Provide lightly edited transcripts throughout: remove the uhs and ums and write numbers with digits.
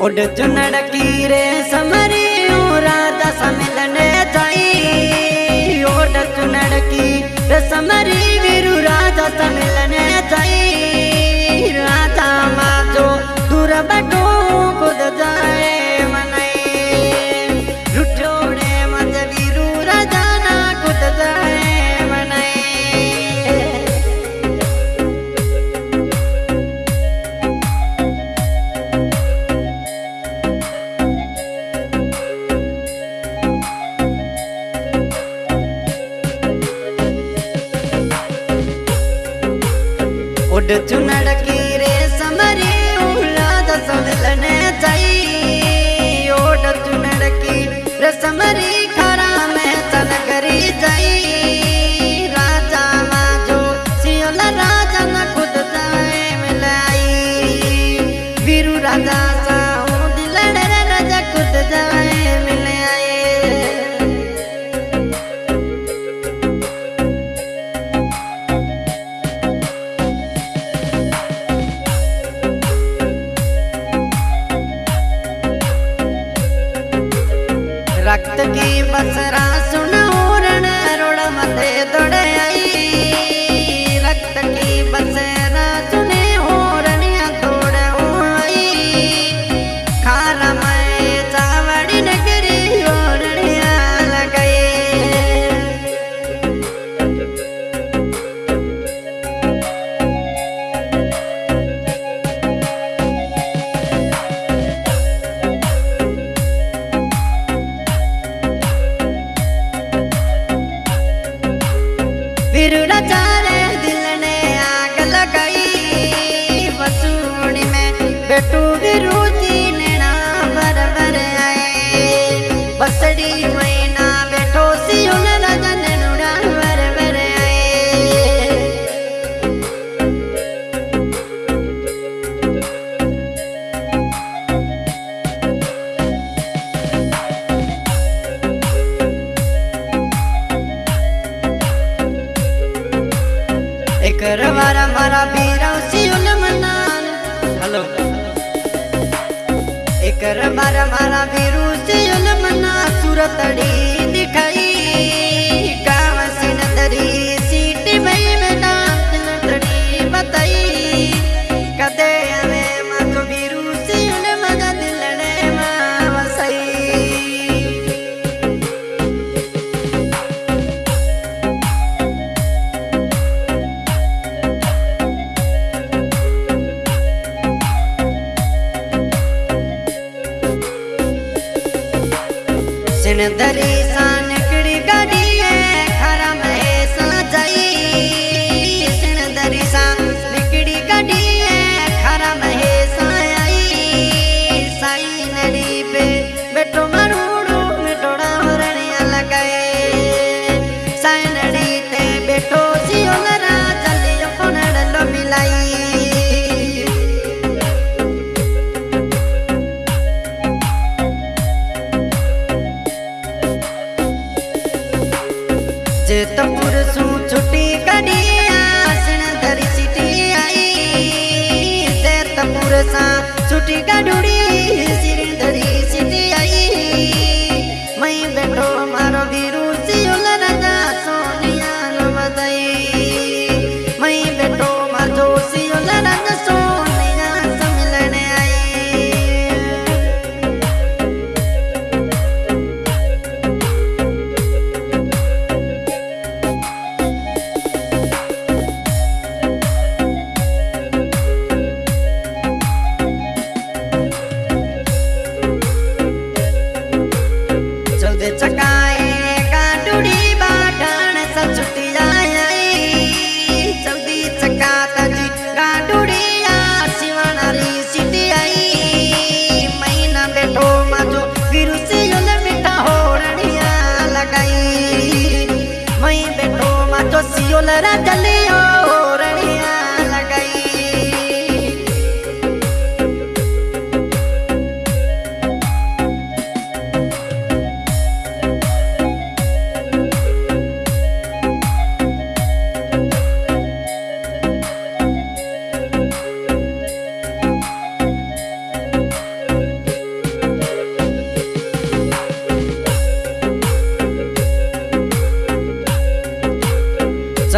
उड़ चुनड़ की रे समरी राजा सम्मिलने जाई। उड़ चुनड़ की रे समरी वीरू राजा सम्मिलने जाई। राजा माजो दूर बटो खुद जाए मनाई। रुठोड़े मज वीरू राजा ना खुद जाए मनाई। उड़ चुनड़ की रे समरी राजा सम्मिलने जाई। उड़ चुनड़ की रे समरी खरा में चल करी जाई। राजा माजो सियोल राजा न खुद जाए मिलाई। वीरू राजा साहू दिलड़े राजा खुद जाए मिलाई। रक्त की बसरा सुन उरण रोड़ मते दौड़े आई। रक्त की बसरा सुने ओरणिया दौड़े आई। खारा में चावड़ी नगरी ओरणिया लगाई। वीरू राजा रे दिल ने आग लगाई। वसूड़ी में बेटू वीरू जी नैना बरबर आए। बसड़ी महीना बैठो सियोल राजा ने नुड़ा बरबर आए। एक रवारा मारा बीरा सियोल मनान। हेलो एक रवारा मारा बीरू सियोल मना सूरतड़ी दिखाई। गाँव सिनदरी सीटी भई में डांस नटड़ी बताई। कदे हमें मातो बीरू सियोल मना दिलने मां वसाई। सिनदरी सानकड़ी गाड़ी है खरा में सा जाई। सिनदरी सानकड़ी गाड़ी है खरा में सा आई। साई नड़ी पे बैठो मरूड़ो मिटोड़ा हरणिया लगाए। साई नड़ी ते बैठो सियोल राजा लियो कोनड़लो मिलाई। जेतपुर सू छुट्टी कड़ी सिनदरी सिटी आई। जेतपुर सा छुट्टी कड़ुड़ी सिनदरी सिटी आई। मई बैठो मारो वीरू सियोल राजा सोनिया लो बधाई। मई बैठो मारो सियोल राजा सोनिया सम्मिलने आई।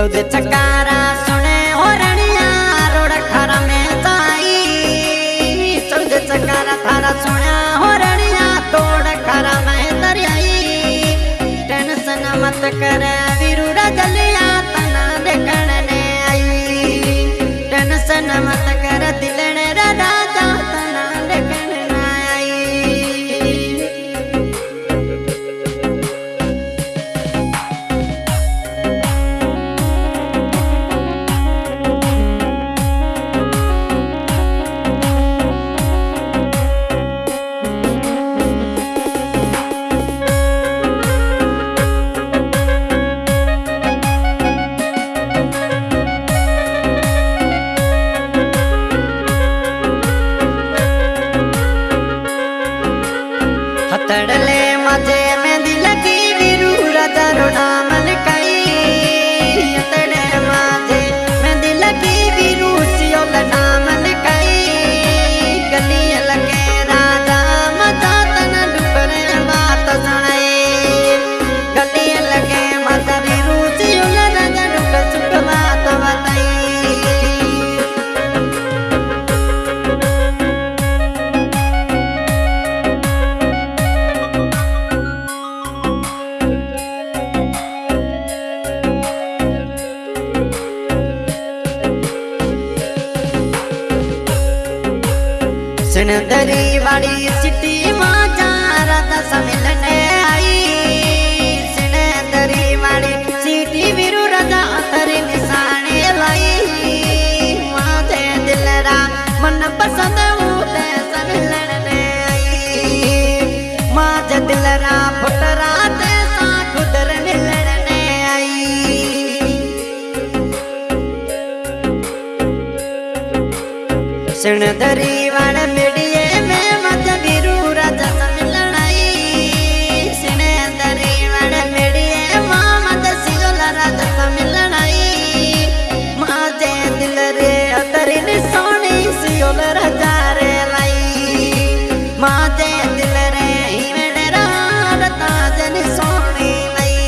चौदह चकारा सुने होरणिया रोड खरा में जाई। चौदह चकारा थारा सुना होरणिया तोड़ खरा में दरियाई। टेंशन मत कर वीरू रजलिया तना देखने आई। टेंशन मत कर दिलने राजा तना देखने आई। तड़ले मजे में दिल की वीरू राजा रोना मन कई। तड़े मजे में दिल की वीरू सियोल नामन कई। गली लगे राजा मजा तन डुबरे बात सुनाए। गली लगे मजा वीरू सियोल राजा डुब सुख बात बताई। सिनदरी वाली सिटी मां जा राधा सम्मिलने आई। सिनदरी वाली सिटी वीरू राजा तेरी निशाने लाई। मां दे दिलरा मन पसंद उते सम्मिलने आई। मां दे दिलरा फुटरा ते सा खुदर मिलने आई। सिनदरी वाले मिडिये में मत वीरू राजा सम्मिलन आई। सिनदरी वाले मिडिये मां मत सियोल राजा सम्मिलन आई। मां दे दिल रे अतरी सोनी सियोल राजा रे लाई। मां दे दिल रे मेरे राता जन सोनी लाई।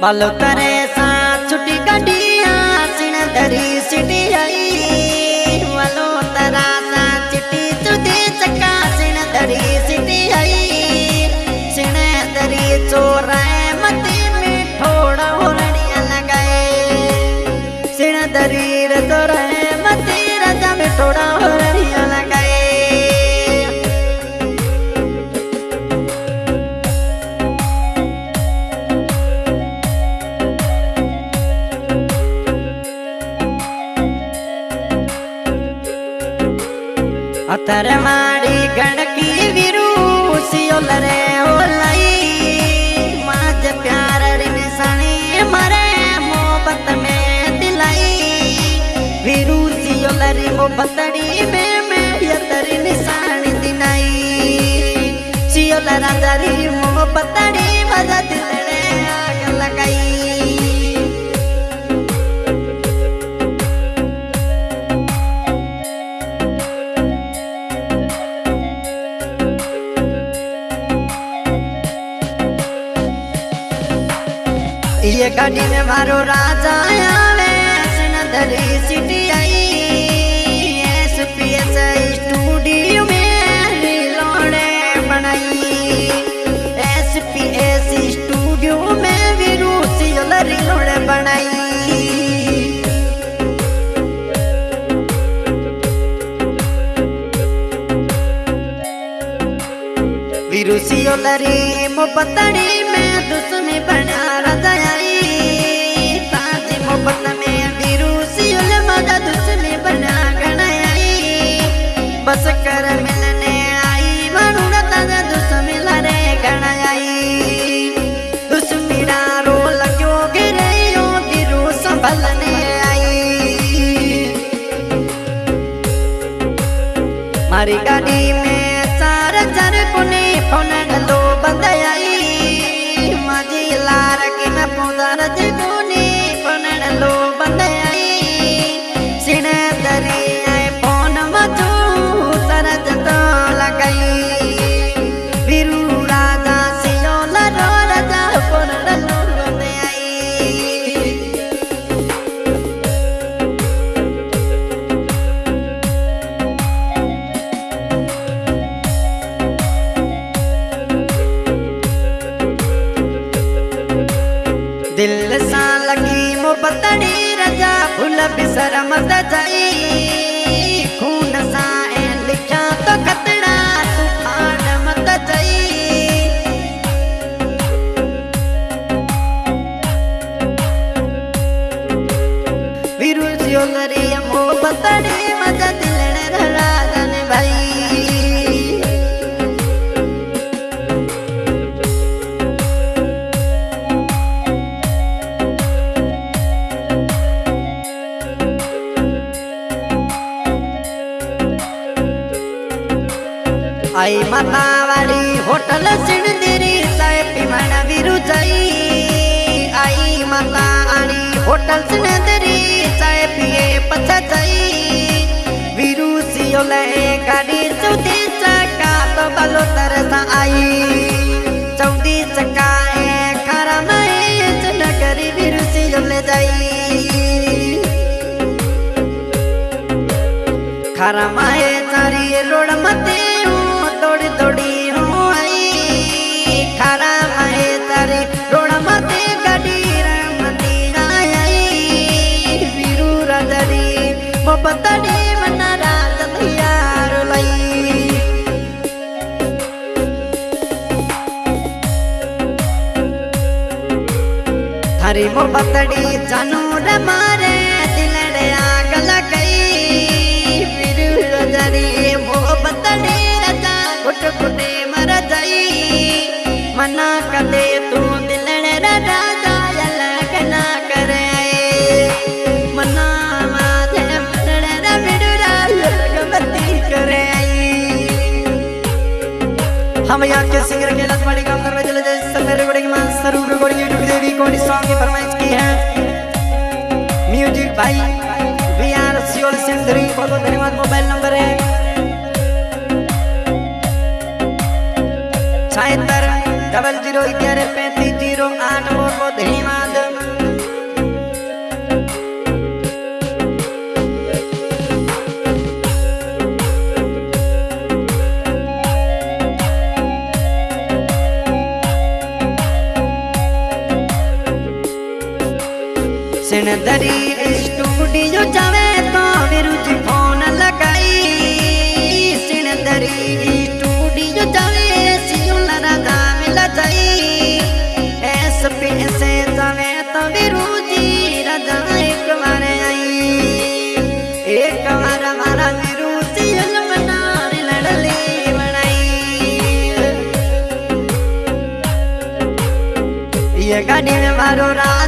बालो करे सा छुट्टी गड्डिया सिनदरी सिटी आई। वालो तरा सा चिट्टी चुदी चक्का सिनदरी सिटी आई। सिनदरी चोराए मती में थोड़ा होरणिया लगाए। सिनदरी रे चोराए मती राजा में थोड़ा होरणिया लगाए। अतर मारी गणकी वीरू सियोल रे ओलाई। माज प्यार रे निशानी मरे मोहब्बत में दिलाई। वीरू सियोल रे मोहब्बतड़ी में यतरी निशानी दिनाई। सियोल राजा रे मोहब्बतड़ी मजा दिल रे आग लगाई। ये गाड़ी में मारो राजा आवे। सिनदरी सिटी आई। एसपीएस स्टूडियो में रीलोड़े बनाई। एसपीएस स्टूडियो में वीरू सियोल रीलोड़े बनाई। वीरू सियोल री मोहब्बतड़ी में दुश्मनी बना राजा आई। ताजी मोहब्बत में वीरू सियोल मजा दुश्मनी बना गणाई। बस कर मिलने आई वरुण ताजा दुश्मनी लरे गणाई। दुश्मनी रो लगो गिरे यो वीरू संभलने आई। मारी गाड़ी में चार जन कोने फोन लो बंदयाई। माजी लार की न पुदर जगुनी फोन लो बंदयाई। सिनदरी आए फोन मचू सरज तो लगाई। वीरू राजा सियोल रो राजा बिसर मत जाई खून सा लिखा तो कतड़ा तूफान मत जाई वीरू सियोलरी मो बतड़ी मजा दिलने रहा जाने भाई आई मातावाड़ी होटल सिंदरी चाय पीवाना वीरू जाई आई मातावाड़ी होटल सिंदरी चाय पिए पछा जाई वीरू सियोले गाड़ी 14 चक्का तो बालो तरसा आई 14 चक्का खरा में चनकरी वीरू सियोले जाई खरा माए चारी रोड मते तोड़ी तोड़ी हूँ आई खरा माए तारे रोड मते गाड़ी रमती आई वीरू राजरी मोहब्बतड़ी मना राज यार लाई थारी मोहब्बतड़ी जानू रे मारे दिलड़े आग लगाई वीरू राजरी मोहब्बतड़ी कुट कुटे मर जाई मना कदे तू दिलने राजा लगना करे मना माथे मनने रा बिडुरा लगमती करे हम यहाँ के सिंगर के लसवाड़ी काम करने चले जाए सब मेरे गोड़े की मां सरूर गोड़ी यूट्यूब देवी कोडी सॉन्ग की फरमाइश की है म्यूजिक भाई VR सियोल सिंदरी बहुत बहुत धन्यवाद मोबाइल नंबर है 00113508 बहुत धन्यवाद सिंदरी स्टूडियो जावे तो वीरू जी फोन लगाई सिंदरी स्टूडियो जावे से जावे तो वीरू जी राजा एक बार आई एक बार हमारा वीरू जी बना लड़ली बनाई ये गाड़ी में मारो रात